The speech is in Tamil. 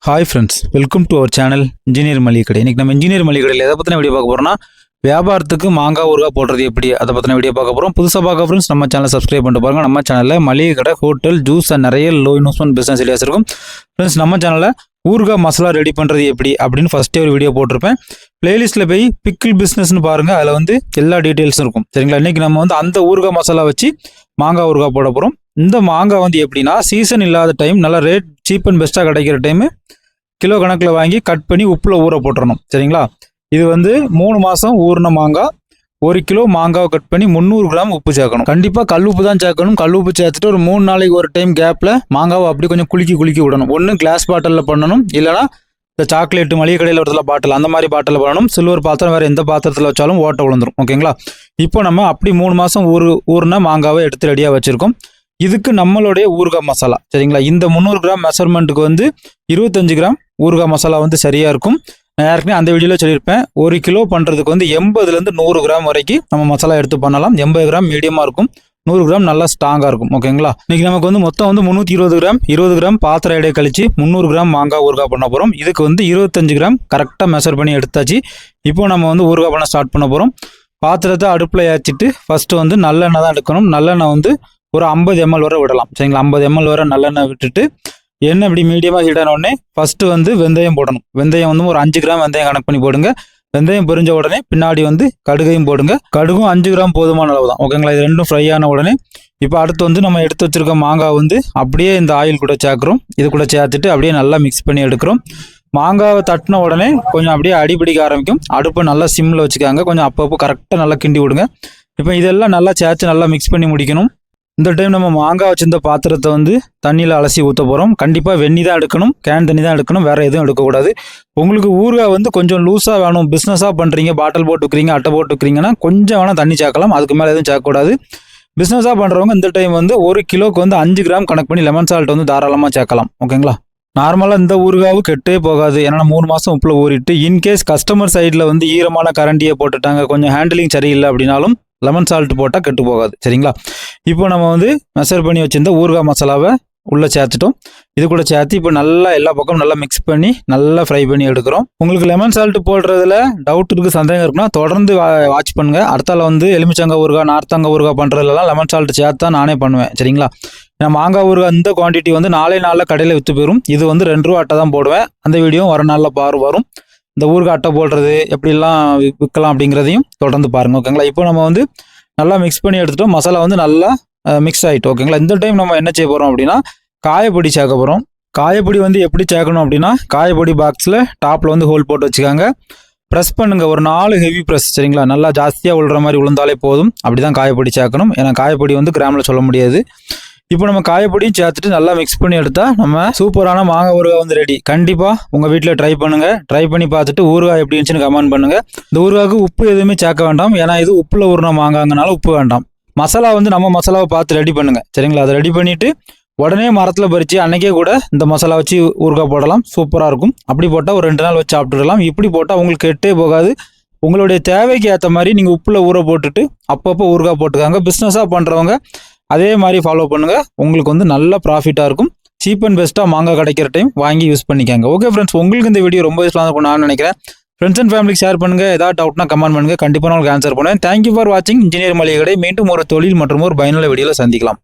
Hi friends, welcome to our channel engineer மளிகை கடை. இன்றைக்கி நம்ம இன்ஜினியர் மளிகை கடையில் எதை பற்றின வீடியோ பார்க்க போகிறோம்னா, வியாபாரத்துக்கு மாங்காய் ஊறுகாய் போடுறது எப்படி, அதை பற்றின வீடியோ பார்க்க போகிறோம். புதுசாக பார்க்க ஃப்ரெண்ட்ஸ் நம்ம சேனலை சப்ஸ்கிரைப் பண்ணிட்டு பாருங்கள். நம்ம சேனலில் மளிகை கடை, ஹோட்டல், ஜூஸ் அண்ட் நிறைய லோ இன்வெஸ்ட்மெண்ட் பிஸ்னஸ் ஐடியாஸ் இருக்கும். ஃப்ரெண்ட்ஸ் நம்ம சேனலில் ஊறுகாய் மசாலா ரெடி பண்ணுறது எப்படி அப்படின்னு ஃபஸ்ட்டே ஒரு வீடியோ போட்டிருப்பேன். பிளேலிஸ்ட்டில் போய் பிக்கிள் பிஸ்னஸ்னு பாருங்கள், அதில் வந்து எல்லா டீட்டெயில்ஸும் இருக்கும். சரிங்களா? இன்றைக்கி நம்ம வந்து அந்த ஊறுகாய் மசாலா வச்சு மாங்காய் ஊறுகாய் போட போகிறோம். இந்த மாங்காய் வந்து எப்படின்னா, சீசன் இல்லாத டைம், நல்லா ரேட் சீப் அண்ட் பெஸ்ட்டாக கிடைக்கிற டைமு கிலோ கணக்கில் வாங்கி கட் பண்ணி உப்பில் ஊற போட்டுறணும். சரிங்களா? இது வந்து 3 மாதம் ஊறின மாங்காய். 1 கிலோ மாங்காவை கட் பண்ணி 300 கிராம் உப்பு சேர்க்கணும். கண்டிப்பாக கல் உப்பு தான் சேர்க்கணும். கல் உப்பு சேர்த்துட்டு ஒரு 3 நாளைக்கு ஒரு டைம் கேப்பில் மாங்காவை அப்படி கொஞ்சம் குலுக்கி விடணும். ஒன்று கிளாஸ் பாட்டிலில் பண்ணணும், இல்லைனா இந்த சாக்லேட்டு மளிகை கடையில் வரதுல பாட்டில், அந்த மாதிரி பாட்டில் பண்ணணும். சில்வர் பாத்திரம் வேறு எந்த பாத்திரத்தில் வச்சாலும் ஓட்டை விழுந்துடும். ஓகேங்களா? இப்போ நம்ம அப்படி 3 மாதம் ஊறின மாங்காவை எடுத்து ரெடியாக வச்சுருக்கோம். இதுக்கு நம்மளுடைய ஊறுகாய் மசாலா, சரிங்களா, இந்த 300 கிராம் மெஷர்மெண்ட்டுக்கு வந்து 25 கிராம் ஊறுகாய் மசாலா வந்து சரியாக இருக்கும். நான் ஏற்கனவே அந்த வீடியோவில் சொல்லியிருப்பேன். 1 கிலோ பண்ணுறதுக்கு வந்து 80லேருந்து 100 கிராம் வரைக்கும் நம்ம மசாலா எடுத்து பண்ணலாம். 80 கிராம் மீடியமாக இருக்கும், 100 கிராம் நல்லா ஸ்ட்ராங்காக இருக்கும். ஓகேங்களா? இன்றைக்கி நமக்கு வந்து மொத்தம் வந்து 320 கிராம், 20 கிராம் பாத்திர எடை கழிச்சு 300 கிராம் மாங்காய் ஊறுகாய் பண்ண போகிறோம். இதுக்கு வந்து 25 கிராம் கரெக்டாக மெஷர் பண்ணி எடுத்தாச்சு. இப்போ நம்ம வந்து ஊறுகாய் பண்ண ஸ்டார்ட் பண்ண போகிறோம். பாத்திரத்தை அடுப்பில் ஏற்றிட்டு ஃபஸ்ட்டு வந்து நல்லெண்ணெய் தான் எடுக்கணும். நல்லெண்ணெய் வந்து ஒரு 50 ml வரை விடலாம். சரிங்களா? 50 ml வரை நல்லெண்ணெய் விட்டுட்டு எண்ணெய் இப்படி மீடியமாக ஹீட் ஆன உடனே ஃபஸ்ட்டு வந்து வெந்தயம் போடணும். வெந்தயம் வந்து ஒரு 5 கிராம் வெந்தயம் கணக்கு பண்ணி போடுங்க. வெந்தயம் பொரிஞ்ச உடனே பின்னாடி வந்து கடுகையும் போடுங்க. கடுகும் 5 கிராம் போதுமான அளவு தான். ஓகேங்களா? இது ரெண்டும் ஃப்ரை ஆன உடனே இப்போ அடுத்து வந்து நம்ம எடுத்து வச்சிருக்க மாங்காய் வந்து அப்படியே இந்த ஆயில் கூட சேர்க்குறோம். இது கூட சேர்த்துட்டு அப்படியே நல்லா மிக்ஸ் பண்ணி எடுக்கிறோம். மாங்காவை தட்டின உடனே கொஞ்சம் அப்படியே அடிபிடிக்க ஆரம்பிக்கும். அடுப்பை நல்லா சிம்மில் வச்சுக்காங்க. கொஞ்சம் அப்பப்போ கரெக்டாக நல்லா கிண்டி விடுங்க. இப்போ இதெல்லாம் நல்லா சேர்த்து நல்லா மிக்ஸ் பண்ணி முடிக்கணும். இந்த டைம் நம்ம மாங்காய் வச்சிருந்த பாத்திரத்தை வந்து தண்ணியில் அலசி ஊற்ற போகிறோம். கண்டிப்பாக வெந்நி தான் எடுக்கணும், கேன் தண்ணி தான் எடுக்கணும், வேறு எதுவும் எடுக்கக்கூடாது. உங்களுக்கு ஊறுகாய் வந்து கொஞ்சம் லூஸாக வேணும், பிஸ்னஸாக பண்ணுறீங்க, பாட்டில் போட்டு விற்கிறீங்க, அட்டை போட்டு விற்கிறீங்கன்னா கொஞ்சம் வேணால் தண்ணி சேர்க்கலாம். அதுக்கு மேலே எதுவும் சேர்க்கக்கூடாது. பிஸ்னஸாக பண்ணுறவங்க இந்த டைம் வந்து 1 கிலோக்கு வந்து 5 கிராம் கணக்கு பண்ணி லெமன் சால்ட் வந்து தாராளமாக சேர்க்கலாம். ஓகேங்களா? நார்மலாக இந்த ஊறுகாவும் கெட்டே போகாது. ஏன்னா 3 மாதம் உப்பில் ஊறிட்டு இன்கேஸ் கஸ்டமர் சைடில் வந்து ஈரமான கரண்டியை போட்டுட்டாங்க, கொஞ்சம் ஹேண்டிலிங் சரியில்லை அப்படின்னாலும் லெமன் சால்ட் போட்டால் கெட்டு போகாது. சரிங்களா? இப்போ நம்ம வந்து மெஷர் பண்ணி வச்சிருந்த ஊறுகாய் மசாலாவை உள்ளே சேர்த்துட்டோம். இது கூட சேர்த்து இப்போ நல்லா எல்லா பக்கமும் நல்லா மிக்ஸ் பண்ணி நல்லா ஃப்ரை பண்ணி எடுக்கிறோம். உங்களுக்கு லெமன் சால்ட் போடுறதுல டவுட் இருக்குது, சந்தேகம் இருக்குன்னா தொடர்ந்து வாட்ச் பண்ணுங்கள். அடுத்தால வந்து எலுமிச்சங்காய் ஊறுகாய், நார்த்தங்காய் ஊறுகாய் பண்ணுறதுலாம் லெமன் சால்ட் சேர்த்தா நானே பண்ணுவேன். சரிங்களா? நான் மாங்காய் ஊறுகாய் இந்த குவான்டிட்டி வந்து 4 நாளில் கடையில் விற்று போயிடும். இது வந்து 2 ரூபா அட்டை தான் போடுவேன். அந்த வீடியோ வர நாளில் வரும். இந்த ஊறுகாய் அட்டை போடுறது எப்படிலாம் விற்கலாம் அப்படிங்கிறதையும் தொடர்ந்து பாருங்கள். ஓகேங்களா? இப்போ நம்ம வந்து நல்லா மிக்ஸ் பண்ணி எடுத்துட்டோம். மசாலா வந்து நல்லா மிக்ஸ் ஆகிட்டு. ஓகேங்களா? இந்த டைம் நம்ம என்ன செய்ய போகிறோம் அப்படின்னா, காயப்பொடி சேர்க்க போகிறோம். காயப்பொடி வந்து எப்படி சேர்க்கணும் அப்படின்னா, காயப்பொடி பாக்ஸில் டாப்பில் வந்து ஹோல் போட்டு வச்சுக்காங்க. ப்ரெஸ் பண்ணுங்கள், ஒரு 4 ஹெவி ப்ரெஸ். சரிங்களா? நல்லா ஜாஸ்தியாக உழுற மாதிரி உளுந்தாலே போதும். அப்படி தான் காயப்பொடி சேர்க்கணும். ஏன்னா காயப்பொடி வந்து கிராமில் சொல்ல முடியாது. இப்போ நம்ம காயப்பொடியும் சேர்த்துட்டு நல்லா மிக்ஸ் பண்ணி எடுத்தால் நம்ம சூப்பரான மாங்காய் ஊறுகாய் வந்து ரெடி. கண்டிப்பாக உங்கள் வீட்டில் ட்ரை பண்ணுங்கள். ட்ரை பண்ணி பார்த்துட்டு ஊறுகாய் எப்படி இருந்துச்சுன்னு கமெண்ட் பண்ணுங்கள். இந்த ஊறுகாய்க்கு உப்பு எதுவுமே சேர்க்க வேண்டாம். ஏன்னா இது உப்பில் ஊறின மாங்காங்கனால உப்பு வேண்டாம். மசாலா வந்து நம்ம மசாலாவை பார்த்து ரெடி பண்ணுங்கள். சரிங்களா? அதை ரெடி பண்ணிவிட்டு உடனே மரத்தில் பறித்து அன்றைக்கே கூட இந்த மசாலா வச்சு ஊறுகாய் போடலாம். சூப்பராக இருக்கும். அப்படி போட்டால் ஒரு 2 நாள் வச்சு சாப்பிட்டுடலாம். இப்படி போட்டால் உங்களுக்கு கெட்டே போகாது. உங்களுடைய தேவைக்கு ஏற்ற மாதிரி நீங்கள் உப்பில் ஊற போட்டுட்டு அப்பப்போ ஊறுகாய் போட்டுக்காங்க. பிஸ்னஸாக பண்ணுறவங்க அதே மாதிரி ஃபாலோ பண்ணுங்கள். உங்களுக்கு வந்து நல்ல ப்ராஃபிட்டாக இருக்கும். சீப் அண்ட் பெஸ்ட்டாக மாங்காய் கிடைக்கிற டைம் வாங்கி யூஸ் பண்ணிக்காங்க. ஓகே ஃப்ரெண்ட்ஸ், உங்களுக்கு இந்த வீடியோ ரொம்ப யூஸ்ஃபுல்லாக இருக்கும் நான் நினைக்கிறேன். ஃப்ரெண்ட்ஸ் அண்ட் ஃபேமிலிக்கு ஷேர் பண்ணுங்கள். ஏதாவது டவுட்னா கமெண்ட் பண்ணுங்கள். கண்டிப்பாக நான் உங்களுக்கு ஆன்சர் பண்ணுவேன். தேங்க்யூ ஃபார் வாட்சிங் இன்ஜினியர் மளிகை கடை. மீண்டும் ஒரு தொழில் மற்றும் ஒரு பயனுள்ள வீடியோவில் சந்திக்கலாம்.